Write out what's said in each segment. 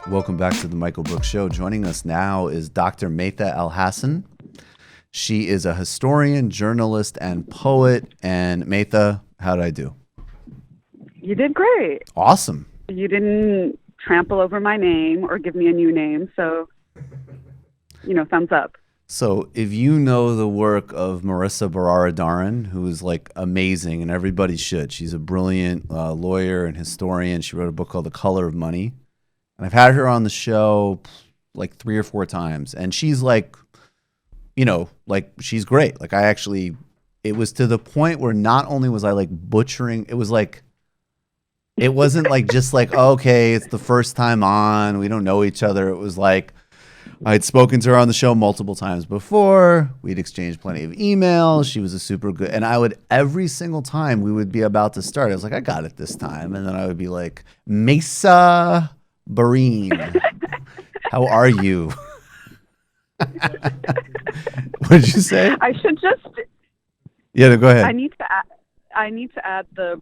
Welcome back to the Michael Brooks Show. Joining us now is Dr. Maytha Alhassen. She is a historian, journalist, and poet. And Maytha, how did I do? You did great. Awesome. You didn't trample over my name or give me a new name, so, thumbs up. So if you know the work of Marissa Barara-Darin, who is like amazing, and everybody should. She's a brilliant lawyer and historian. She wrote a book called The Color of Money. And I've had her on the show like 3 or 4 times. And she's like, she's great. Like it was to the point where not only was I like butchering, it wasn't like just like, okay, it's the first time on, we don't know each other. It was like, I'd spoken to her on the show multiple times before. We'd exchanged plenty of emails. She was a super good, and I would, every single time we would be about to start, I was like, I got it this time. And then I would be like, Maytha Barine, how are you? What did you say? I should just. Yeah, no, go ahead. I need to add the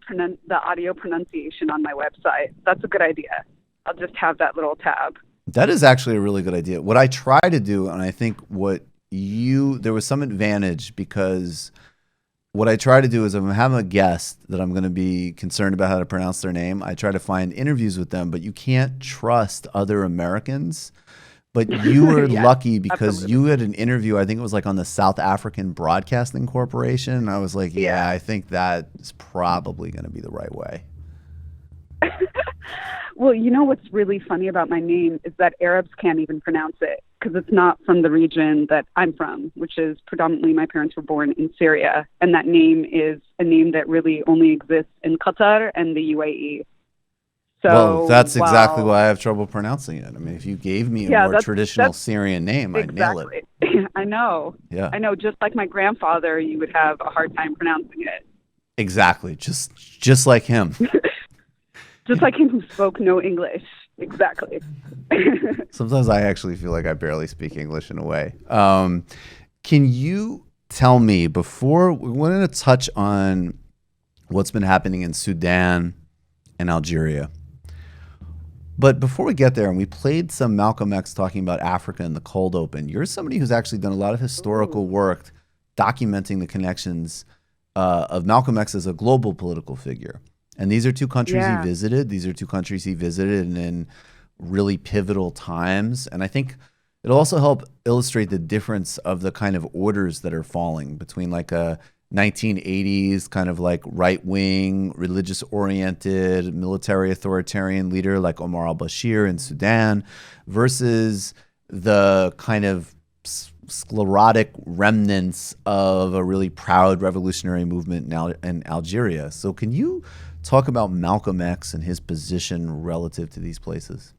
audio pronunciation on my website. That's a good idea. I'll just have that little tab. That is actually a really good idea. What I try to do, and I think there was some advantage, because what I try to do is if I'm having a guest that I'm going to be concerned about how to pronounce their name, I try to find interviews with them, but you can't trust other Americans. But you were lucky because you had an interview, I think it was like on the South African Broadcasting Corporation. And I was like, yeah, I think that is probably going to be the right way. Well, what's really funny about my name is that Arabs can't even pronounce it because it's not from the region that I'm from, which is predominantly my parents were born in Syria. And that name is a name that really only exists in Qatar and the UAE. So, well, that's exactly why I have trouble pronouncing it. I mean, if you gave me a more traditional Syrian name, I'd nail it. I know. Yeah. I know. Just like my grandfather, you would have a hard time pronouncing it. Exactly. Just like him. Just like him who spoke no English. Exactly. Sometimes I actually feel like I barely speak English in a way. Can you tell me, before we want to touch on what's been happening in Sudan and Algeria, but before we get there, and we played some Malcolm X talking about Africa in the cold open, you're somebody who's actually done a lot of historical work documenting the connections of Malcolm X as a global political figure. And these are 2 countries he visited. These are 2 countries he visited in really pivotal times. And I think it'll also help illustrate the difference of the kind of orders that are falling between like a 1980s kind of like right-wing, religious-oriented, military authoritarian leader like Omar al-Bashir in Sudan versus the kind of sclerotic remnants of a really proud revolutionary movement in Algeria. So can you talk about Malcolm X and his position relative to these places?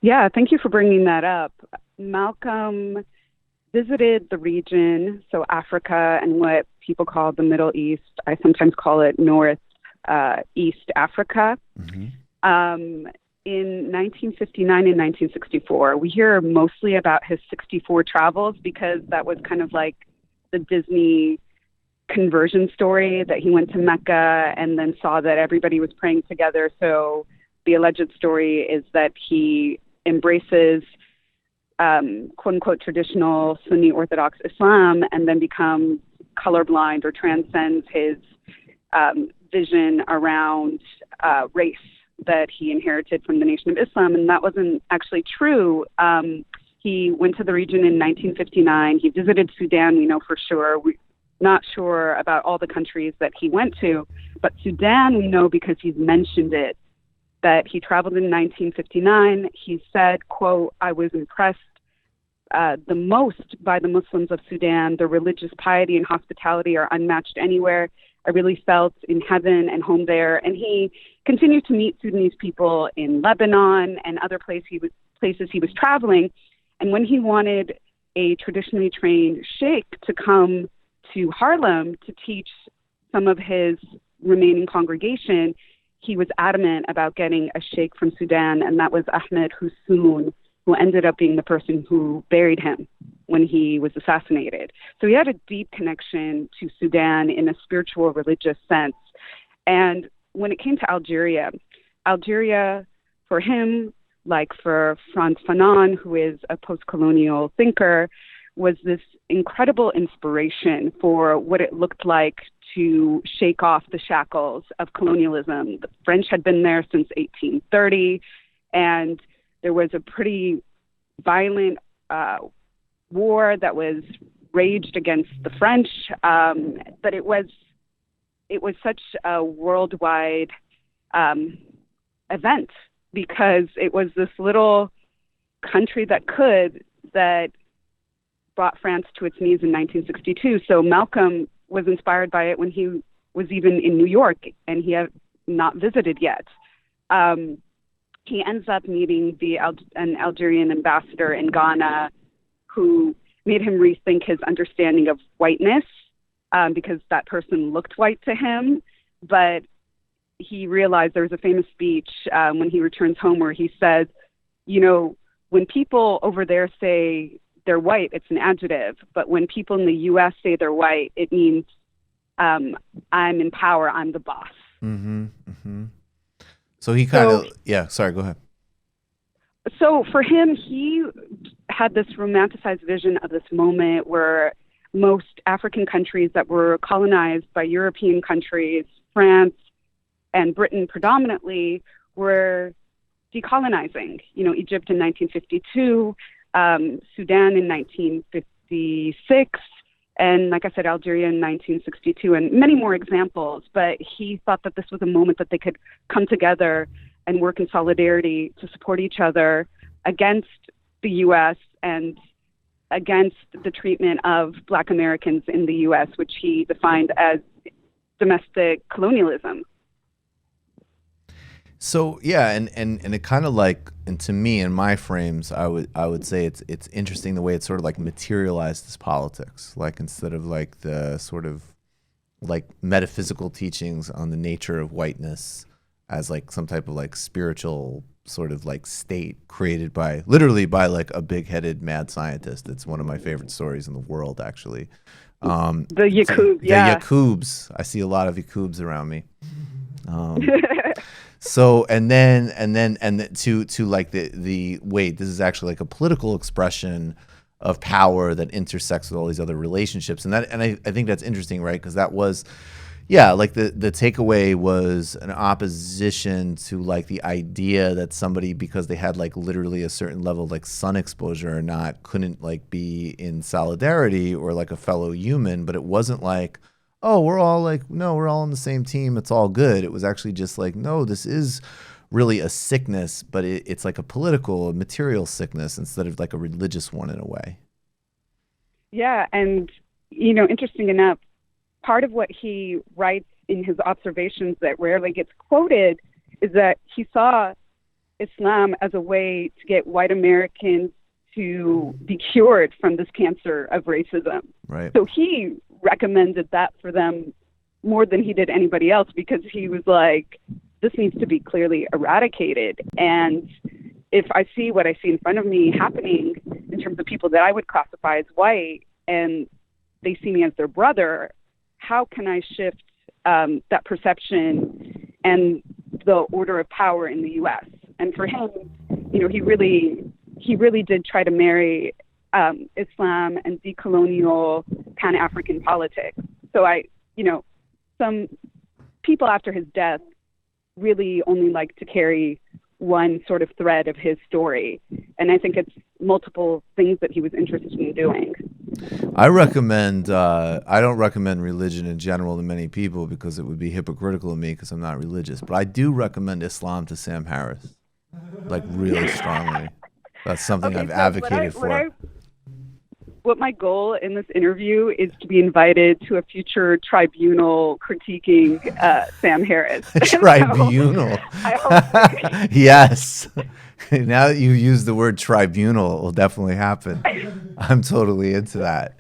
Yeah, thank you for bringing that up. Malcolm visited the region, so Africa and what people call the Middle East. I sometimes call it North East Africa. Mm-hmm. In 1959 and 1964. We hear mostly about his 64 travels because that was kind of like the Disney conversion story, that he went to Mecca and then saw that everybody was praying together. So the alleged story is that he embraces quote unquote traditional Sunni Orthodox Islam and then becomes colorblind or transcends his vision around race that he inherited from the Nation of Islam. And that wasn't actually true. He went to the region in 1959. He visited Sudan, we know for sure. We're not sure about all the countries that he went to, but Sudan we know because he's mentioned it, that he traveled in 1959. He said, quote, I was impressed the most by the Muslims of Sudan. Their religious piety and hospitality are unmatched anywhere. I really felt in heaven and home there. And he continued to meet Sudanese people in Lebanon and other places he was traveling. And when he wanted a traditionally trained sheikh to come to Harlem to teach some of his remaining congregation, he was adamant about getting a sheikh from Sudan, and that was Ahmed Hussoun, who ended up being the person who buried him when he was assassinated. So he had a deep connection to Sudan in a spiritual, religious sense. And when it came to Algeria, for him like for Frantz Fanon, who is a post-colonial thinker, was this incredible inspiration for what it looked like to shake off the shackles of colonialism. The French had been there since 1830, and there was a pretty violent war that was raged against the French, but it was such a worldwide event because it was this little country that brought France to its knees in 1962. So Malcolm was inspired by it when he was even in New York, and he had not visited yet. He ends up meeting an Algerian ambassador in Ghana who made him rethink his understanding of whiteness, because that person looked white to him. But he realized there was a famous speech when he returns home where he said, when people over there say they're white, it's an adjective. But when people in the U.S. say they're white, it means I'm in power, I'm the boss. Mm-hmm, mm-hmm. So he kind of, sorry, go ahead. So for him, he had this romanticized vision of this moment where most African countries that were colonized by European countries, France and Britain predominantly, were decolonizing. Egypt in 1952, Sudan in 1956, and like I said, Algeria in 1962, and many more examples. But he thought that this was a moment that they could come together and work in solidarity to support each other against the U.S. and against the treatment of Black Americans in the U.S., which he defined as domestic colonialism. So and it kind of and to me in my frames, I would say it's interesting the way it sort of materialized as politics, instead of the sort of metaphysical teachings on the nature of whiteness as some type of spiritual sort of state created literally by a big-headed mad scientist. It's one of my favorite stories in the world, actually. The Yacoubs, yeah. The Yacoubs. I see a lot of Yacoubs around me. So and to the wait, this is actually a political expression of power that intersects with all these other relationships, and I think that's interesting, right? Because that was, the takeaway was an opposition to the idea that somebody, because they had literally a certain level of sun exposure or not, couldn't be in solidarity or a fellow human. But it wasn't oh, we're all no, we're all on the same team, it's all good. It was actually just no, this is really a sickness, but it's a political, a material sickness instead of a religious one in a way. Yeah, and interesting enough, part of what he writes in his observations that rarely gets quoted is that he saw Islam as a way to get white Americans to be cured from this cancer of racism. Right. So he recommended that for them more than he did anybody else, because he was this needs to be clearly eradicated. And if I see what I see in front of me happening in terms of people that I would classify as white, and they see me as their brother, how can I shift that perception and the order of power in the U.S.? And for him, he really did try to marry Islam and decolonial Pan-African politics. So some people after his death really only like to carry one sort of thread of his story. And I think it's multiple things that he was interested in doing. I don't recommend religion in general to many people because it would be hypocritical of me because I'm not religious. But I do recommend Islam to Sam Harris, really strongly. That's something I've advocated for. What my goal in this interview is to be invited to a future tribunal critiquing Sam Harris. Tribunal. So, yes. Now that you use the word tribunal, it will definitely happen. I'm totally into that.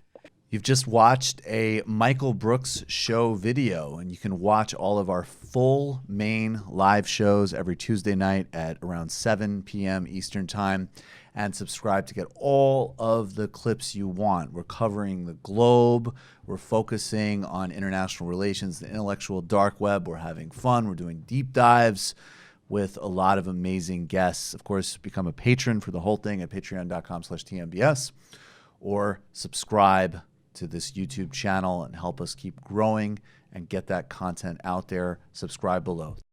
You've just watched a Michael Brooks show video, and you can watch all of our full main live shows every Tuesday night at around 7 p.m. Eastern Time, and subscribe to get all of the clips you want. We're covering the globe. We're focusing on international relations, the intellectual dark web. We're having fun. We're doing deep dives. with a lot of amazing guests. Of course, become a patron for the whole thing at patreon.com/TMBS, or subscribe to this YouTube channel and help us keep growing and get that content out there. Subscribe below.